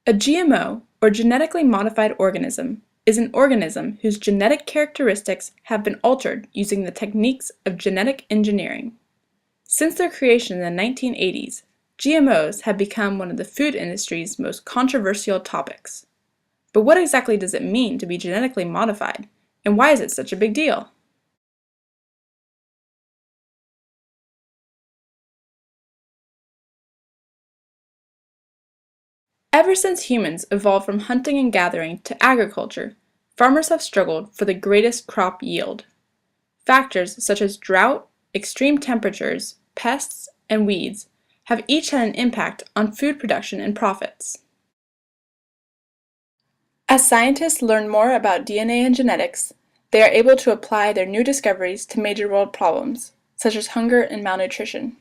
A GMO, or genetically modified organism, is an organism whose genetic characteristics have been altered using the techniques of genetic engineering. Since their creation in the 1980s, GMOs have become one of the food industry's most controversial topics. But what exactly does it mean to be genetically modified, and why is it such a big deal? Ever since humans evolved from hunting and gathering to agriculture, farmers have struggled for the greatest crop yield. Factors such as drought, extreme temperatures, pests, and weeds have each had an impact on food production and profits. As scientists learn more about DNA and genetics, they are able to apply their new discoveries to major world problems, such as hunger and malnutrition.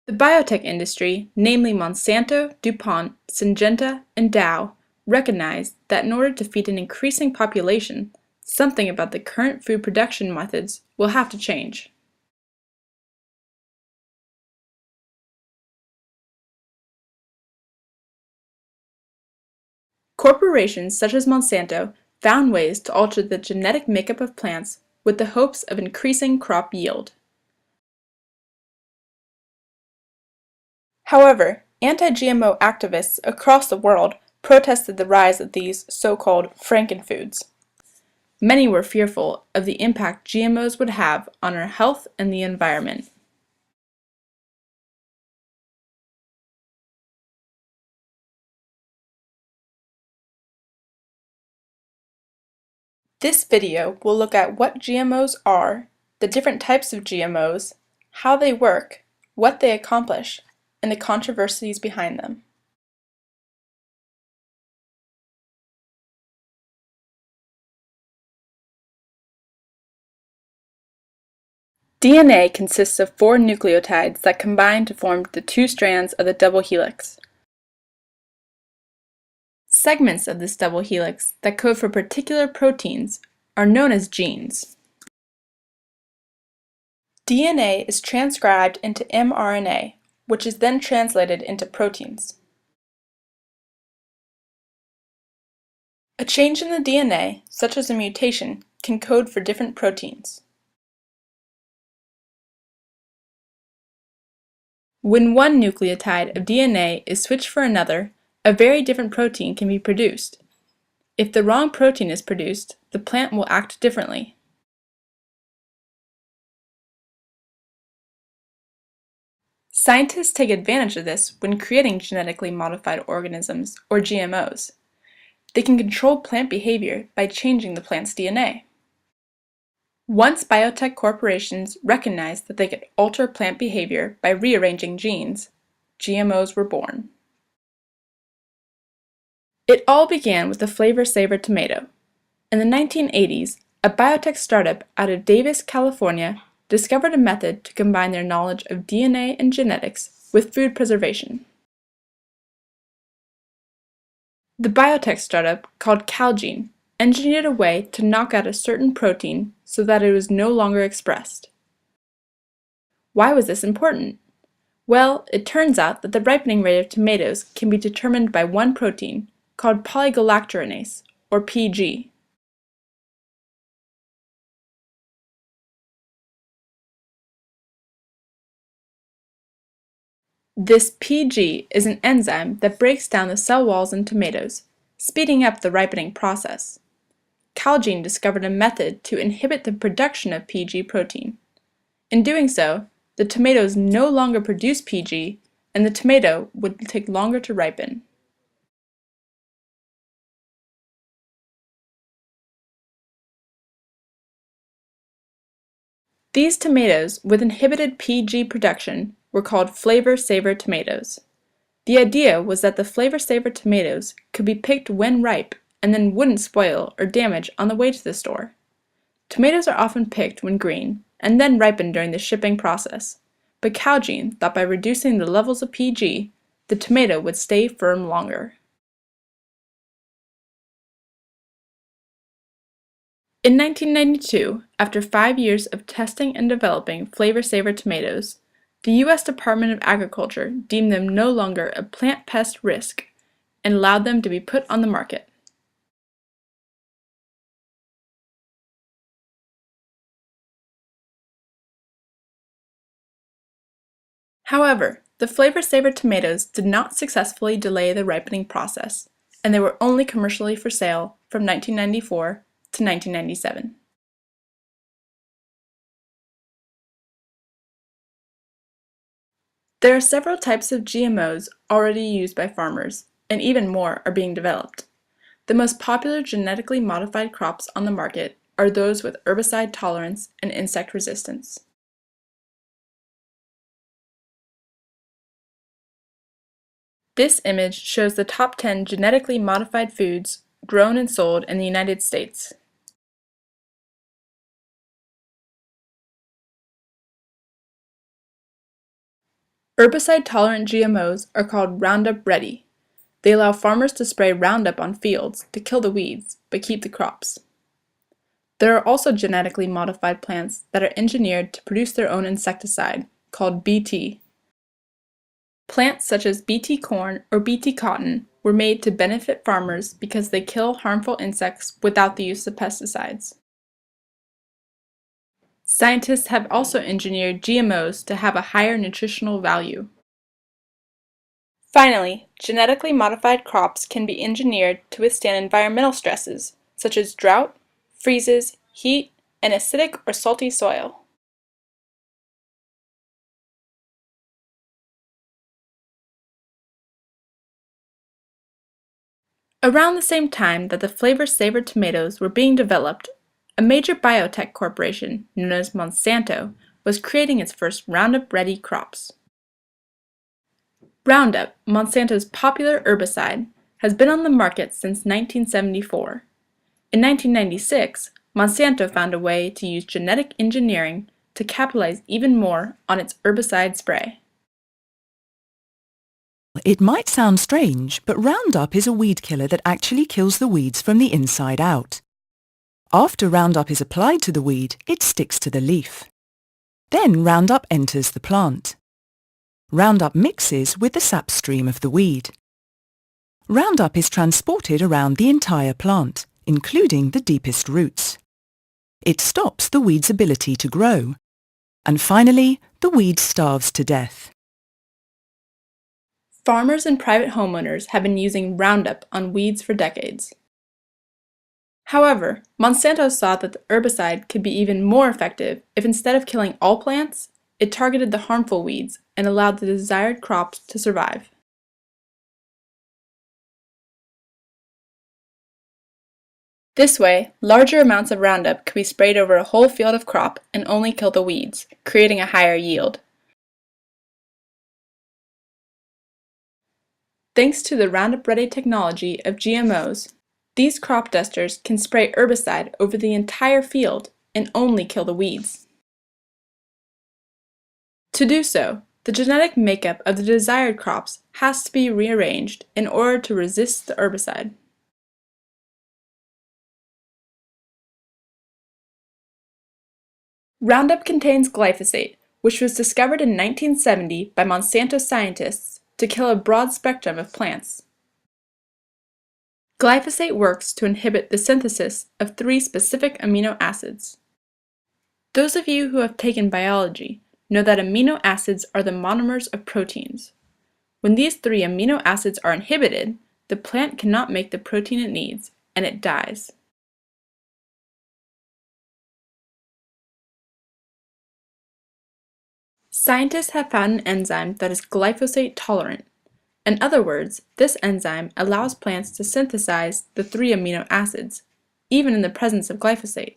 The biotech industry, namely Monsanto, DuPont, Syngenta, and Dow, recognize that in order to feed an increasing population, something about the current food production methods will have to change. Corporations such as Monsanto found ways to alter the genetic makeup of plants with the hopes of increasing crop yield. However, anti-GMO activists across the world protested the rise of these so-called frankenfoods. Many were fearful of the impact GMOs would have on our health and the environment. This video will look at what GMOs are, the different types of GMOs, how they work, what they accomplish, and the controversies behind them. DNA consists of 4 nucleotides that combine to form the 2 strands of the double helix. Segments of this double helix that code for particular proteins are known as genes. DNA is transcribed into mRNA, which is then translated into proteins. A change in the DNA, such as a mutation, can code for different proteins. When one nucleotide of DNA is switched for another, a very different protein can be produced. If the wrong protein is produced, the plant will act differently. Scientists take advantage of this when creating genetically modified organisms, or GMOs. They can control plant behavior by changing the plant's DNA. Once biotech corporations recognized that they could alter plant behavior by rearranging genes, GMOs were born. It all began with the Flavor Saver tomato. In the 1980s, a biotech startup out of Davis, California, discovered a method to combine their knowledge of DNA and genetics with food preservation. The biotech startup, called Calgene, engineered a way to knock out a certain protein so that it was no longer expressed. Why was this important? Well, it turns out that the ripening rate of tomatoes can be determined by one protein, called polygalacturonase, or PG. This PG is an enzyme that breaks down the cell walls in tomatoes, speeding up the ripening process. Calgene discovered a method to inhibit the production of PG protein. In doing so, the tomatoes no longer produce PG, and the tomato would take longer to ripen. These tomatoes with inhibited PG production were called Flavor Saver tomatoes. The idea was that the Flavor Saver tomatoes could be picked when ripe and then wouldn't spoil or damage on the way to the store. Tomatoes are often picked when green and then ripened during the shipping process, but Calgene thought by reducing the levels of PG, the tomato would stay firm longer. In 1992, after 5 years of testing and developing Flavor Saver tomatoes, The U.S. Department of Agriculture deemed them no longer a plant pest risk and allowed them to be put on the market. However, the flavor-saver tomatoes did not successfully delay the ripening process, and they were only commercially for sale from 1994 to 1997. There are several types of GMOs already used by farmers, and even more are being developed. The most popular genetically modified crops on the market are those with herbicide tolerance and insect resistance. This image shows the top 10 genetically modified foods grown and sold in the United States. Herbicide-tolerant GMOs are called Roundup Ready. They allow farmers to spray Roundup on fields to kill the weeds, but keep the crops. There are also genetically modified plants that are engineered to produce their own insecticide, called Bt. Plants such as Bt corn or Bt cotton were made to benefit farmers because they kill harmful insects without the use of pesticides. Scientists have also engineered GMOs to have a higher nutritional value. Finally, genetically modified crops can be engineered to withstand environmental stresses, such as drought, freezes, heat, and acidic or salty soil. Around the same time that the flavor-saver tomatoes were being developed, a major biotech corporation, known as Monsanto, was creating its first Roundup Ready crops. Roundup, Monsanto's popular herbicide, has been on the market since 1974. In 1996, Monsanto found a way to use genetic engineering to capitalize even more on its herbicide spray. It might sound strange, but Roundup is a weed killer that actually kills the weeds from the inside out. After Roundup is applied to the weed, it sticks to the leaf. Then Roundup enters the plant. Roundup mixes with the sap stream of the weed. Roundup is transported around the entire plant, including the deepest roots. It stops the weed's ability to grow. And finally, the weed starves to death. Farmers and private homeowners have been using Roundup on weeds for decades. However, Monsanto saw that the herbicide could be even more effective if instead of killing all plants, it targeted the harmful weeds and allowed the desired crops to survive. This way, larger amounts of Roundup could be sprayed over a whole field of crop and only kill the weeds, creating a higher yield. Thanks to the Roundup Ready technology of GMOs, these crop dusters can spray herbicide over the entire field and only kill the weeds. To do so, the genetic makeup of the desired crops has to be rearranged in order to resist the herbicide. Roundup contains glyphosate, which was discovered in 1970 by Monsanto scientists to kill a broad spectrum of plants. Glyphosate works to inhibit the synthesis of 3 specific amino acids. Those of you who have taken biology know that amino acids are the monomers of proteins. When these 3 amino acids are inhibited, the plant cannot make the protein it needs, and it dies. Scientists have found an enzyme that is glyphosate tolerant. In other words, this enzyme allows plants to synthesize the 3 amino acids, even in the presence of glyphosate.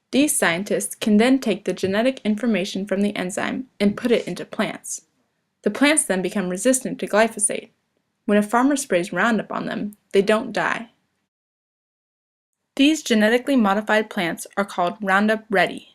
These scientists can then take the genetic information from the enzyme and put it into plants. The plants then become resistant to glyphosate. When a farmer sprays Roundup on them, they don't die. These genetically modified plants are called Roundup Ready.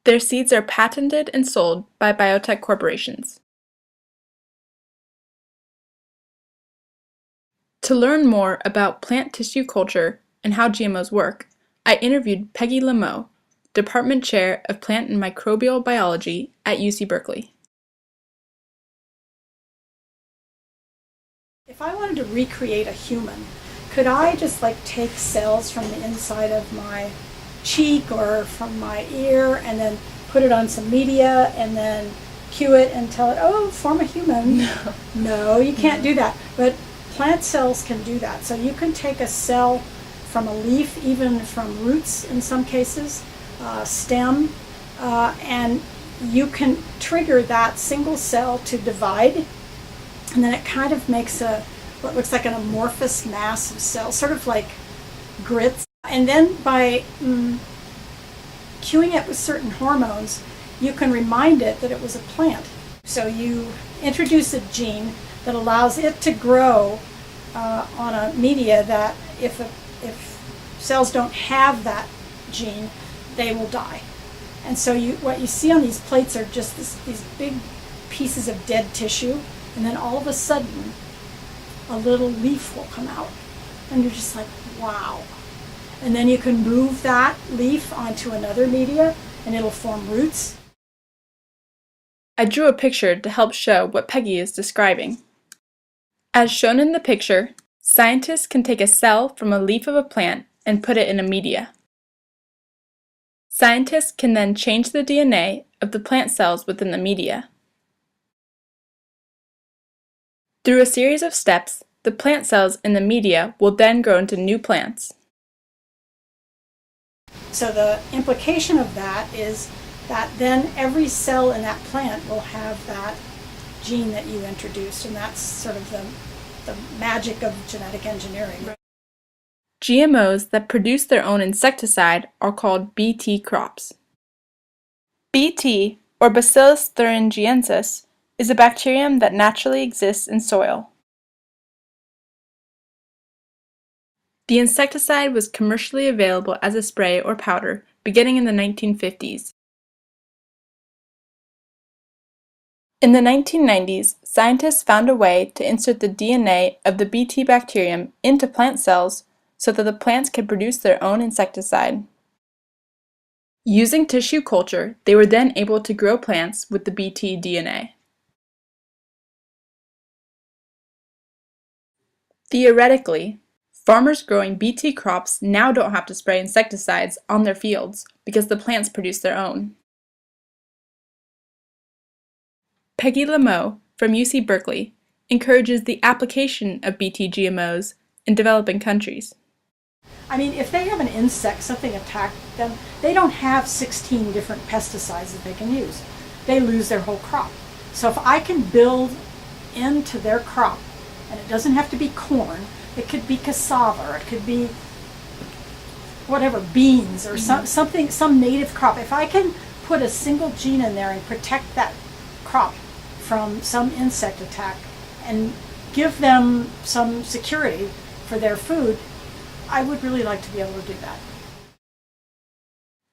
Their seeds are patented and sold by biotech corporations. To learn more about plant tissue culture and how GMOs work, I interviewed Peggy Lameau, Department Chair of Plant and Microbial Biology at UC Berkeley. If I wanted to recreate a human, could I just take cells from the inside of my cheek or from my ear and then put it on some media and then cue it and tell it, oh, form a human? No, you can't do that. But plant cells can do that. So you can take a cell from a leaf, even from roots in some cases, stem, and you can trigger that single cell to divide, and then it kind of makes what looks like an amorphous mass of cells, sort of like grits. And then by cueing it with certain hormones, you can remind it that it was a plant. So you introduce a gene that allows it to grow on a media that if cells don't have that gene, they will die. And so what you see on these plates are just these big pieces of dead tissue, and then all of a sudden a little leaf will come out, and you're just like, wow. And then you can move that leaf onto another media and it'll form roots. I drew a picture to help show what Peggy is describing. As shown in the picture, scientists can take a cell from a leaf of a plant and put it in a media. Scientists can then change the DNA of the plant cells within the media. Through a series of steps, the plant cells in the media will then grow into new plants. So the implication of that is that then every cell in that plant will have that gene that you introduced, and that's sort of the magic of genetic engineering. GMOs that produce their own insecticide are called Bt crops. Bt, or Bacillus thuringiensis, is a bacterium that naturally exists in soil. The insecticide was commercially available as a spray or powder beginning in the 1950s. In the 1990s, scientists found a way to insert the DNA of the Bt bacterium into plant cells so that the plants could produce their own insecticide. Using tissue culture, they were then able to grow plants with the Bt DNA. Theoretically, farmers growing Bt crops now don't have to spray insecticides on their fields because the plants produce their own. Peggy Lameau from UC Berkeley encourages the application of Bt GMOs in developing countries. I mean, if they have an insect, something attacked them, they don't have 16 different pesticides that they can use. They lose their whole crop. So if I can build into their crop, and it doesn't have to be corn, it could be cassava, or it could be whatever, beans, or some native crop. If I can put a single gene in there and protect that crop from some insect attack and give them some security for their food, I would really like to be able to do that.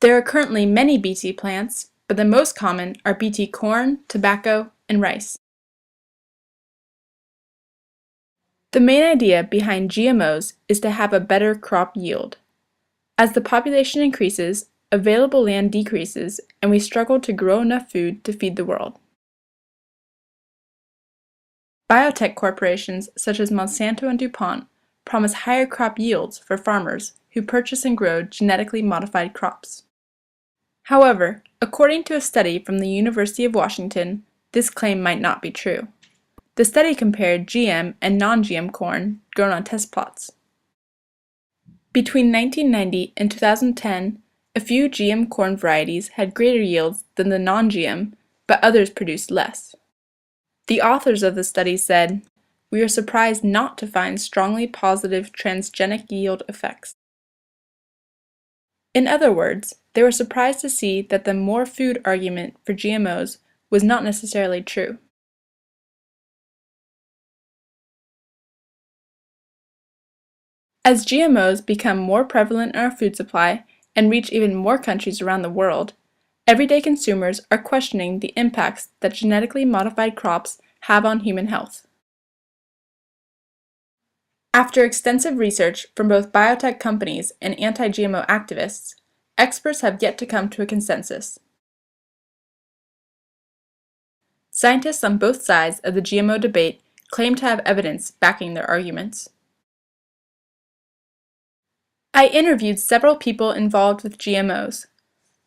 There are currently many Bt plants, but the most common are Bt corn, tobacco, and rice. The main idea behind GMOs is to have a better crop yield. As the population increases, available land decreases, and we struggle to grow enough food to feed the world. Biotech corporations such as Monsanto and DuPont promise higher crop yields for farmers who purchase and grow genetically modified crops. However, according to a study from the University of Washington, this claim might not be true. The study compared GM and non-GM corn grown on test plots. Between 1990 and 2010, a few GM corn varieties had greater yields than the non-GM, but others produced less. The authors of the study said, "We are surprised not to find strongly positive transgenic yield effects." In other words, they were surprised to see that the more food argument for GMOs was not necessarily true. As GMOs become more prevalent in our food supply and reach even more countries around the world, everyday consumers are questioning the impacts that genetically modified crops have on human health. After extensive research from both biotech companies and anti-GMO activists, experts have yet to come to a consensus. Scientists on both sides of the GMO debate claim to have evidence backing their arguments. I interviewed several people involved with GMOs.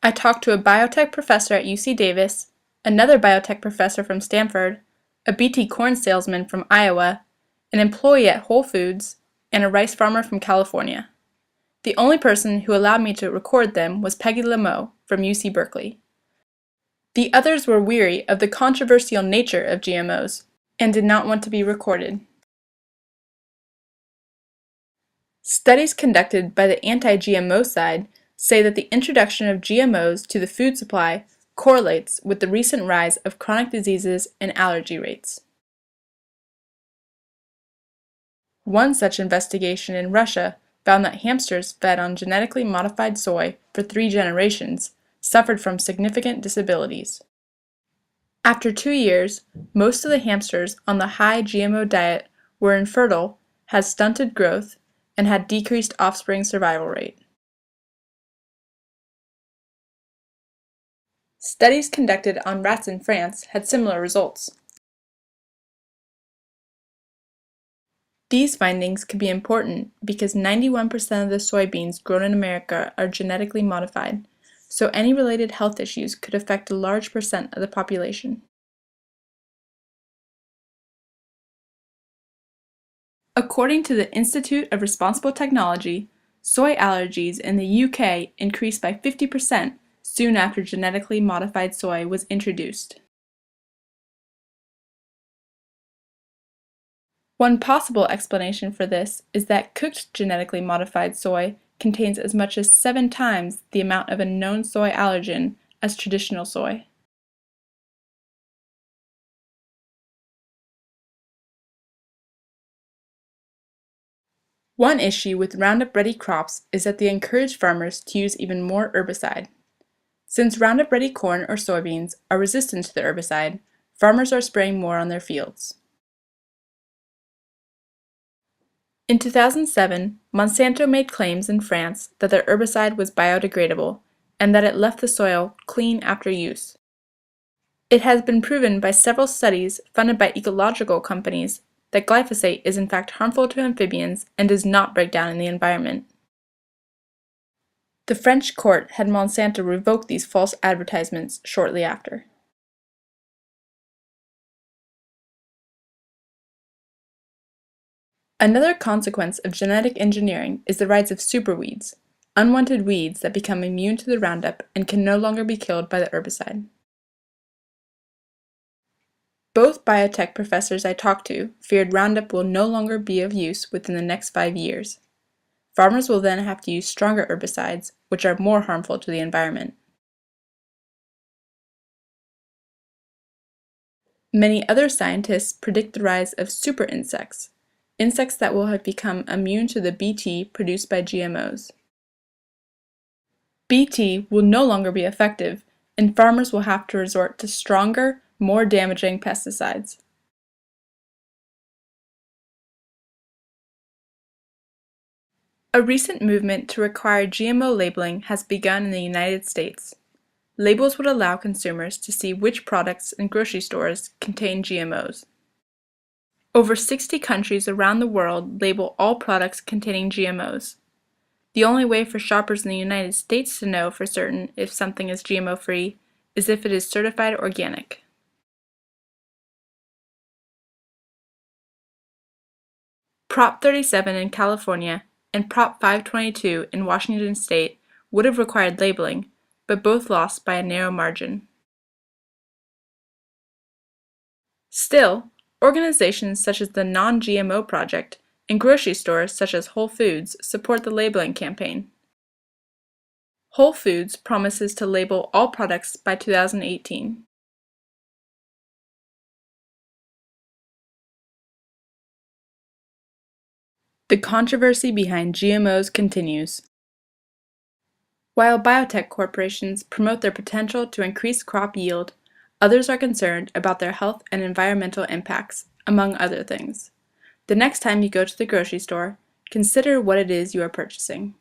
I talked to a biotech professor at UC Davis, another biotech professor from Stanford, a BT corn salesman from Iowa, an employee at Whole Foods, and a rice farmer from California. The only person who allowed me to record them was Peggy Lameau from UC Berkeley. The others were weary of the controversial nature of GMOs and did not want to be recorded. Studies conducted by the anti-GMO side say that the introduction of GMOs to the food supply correlates with the recent rise of chronic diseases and allergy rates. One such investigation in Russia found that hamsters fed on genetically modified soy for 3 generations suffered from significant disabilities. After 2 years, most of the hamsters on the high GMO diet were infertile, had stunted growth, and had decreased offspring survival rate. Studies conducted on rats in France had similar results. These findings could be important because 91% of the soybeans grown in America are genetically modified, so any related health issues could affect a large percent of the population. According to the Institute of Responsible Technology, soy allergies in the UK increased by 50% soon after genetically modified soy was introduced. One possible explanation for this is that cooked genetically modified soy contains as much as 7 times the amount of a known soy allergen as traditional soy. One issue with Roundup Ready crops is that they encourage farmers to use even more herbicide. Since Roundup Ready corn or soybeans are resistant to the herbicide, farmers are spraying more on their fields. In 2007, Monsanto made claims in France that their herbicide was biodegradable and that it left the soil clean after use. It has been proven by several studies funded by ecological companies that glyphosate is in fact harmful to amphibians and does not break down in the environment. The French court had Monsanto revoke these false advertisements shortly after. Another consequence of genetic engineering is the rise of superweeds, unwanted weeds that become immune to the Roundup and can no longer be killed by the herbicide. Both biotech professors I talked to feared Roundup will no longer be of use within the next 5 years. Farmers will then have to use stronger herbicides, which are more harmful to the environment. Many other scientists predict the rise of super insects, insects that will have become immune to the Bt produced by GMOs. Bt will no longer be effective, and farmers will have to resort to stronger, more damaging pesticides. A recent movement to require GMO labeling has begun in the United States. Labels would allow consumers to see which products in grocery stores contain GMOs. Over 60 countries around the world label all products containing GMOs. The only way for shoppers in the United States to know for certain if something is GMO-free is if it is certified organic. Prop 37 in California and Prop 522 in Washington State would have required labeling, but both lost by a narrow margin. Still, organizations such as the Non-GMO Project and grocery stores such as Whole Foods support the labeling campaign. Whole Foods promises to label all products by 2018. The controversy behind GMOs continues. While biotech corporations promote their potential to increase crop yield, others are concerned about their health and environmental impacts, among other things. The next time you go to the grocery store, consider what it is you are purchasing.